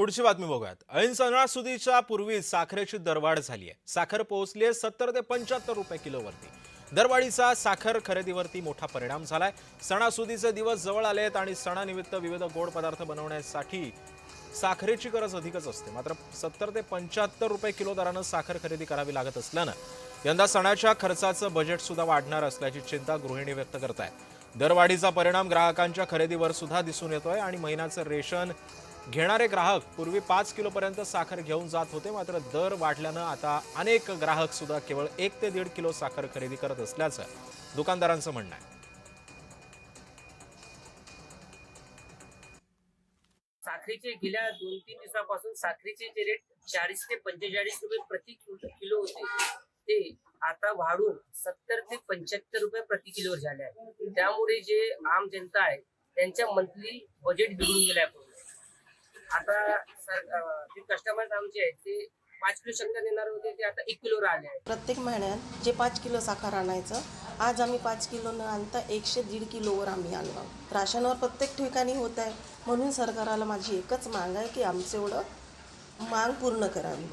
पुढची बातमी बघूयात. ऐन सणासुदीच्या पूर्वी साखरेची दरवाढ झाली आहे. साखर पोहोचली आहे 70 ते 75 रुपये किलोवरती. दरवाढीचा साखर खरेदीवरती मोठा परिणाम झालाय. सणासुदीचे दिवस जवळ आलेत आणि सणानिमित्त विविध गोड पदार्थ बनवण्यासाठी साखरेची गरज अधिकच असते. मात्र 70 ते 75 रुपये किलो दरानं साखर खरेदी करावी लागत असल्यानं यंदा सणाच्या खर्चाचं बजेट सुद्धा वाढणार असल्याची चिंता गृहिणी व्यक्त करतायत. दरवाढीचा परिणाम ग्राहकांच्या खरेदीवर सुद्धा दिसून येतोय आणि महिन्याचं रेशन घेणारे ग्राहक पूर्वी 5 किलोपर्यंत साखर घेऊन जात होते. मात्र दर वाढल्यानं आता अनेक ग्राहक सुद्धा केवळ 1 ते 1.5 किलो साखर खरेदी करत असल्याचं दुकानदारांचं म्हणणं आहे. साखरेचे गेल्या 2-3 दिवसापासून साखरेचे जे रेट 40 ते 45 रुपये प्रति किलो होते ते आता वाढून 70 ते 75 रुपये प्रति किलोवर झाले आहे. त्यामुळे जे आम जनता आहे त्यांच्या मंथली बजेट बिघडून गेलं आहे. आता जे कस्टमर्स आमचे आहेत ते 5 किलो शंकर देणार होते ते आता 1 किलोवर आले आहे. प्रत्येक महिन्यात जे 5 किलो साखर आणायचं आज आम्ही 5 किलो न आणता 100-1.5 किलोवर आम्ही आणलो. राशनवर प्रत्येक ठिकाणी होत आहे. म्हणून सरकारला माझी एकच माग आहे की आमचं एवढं माग पूर्ण करावी.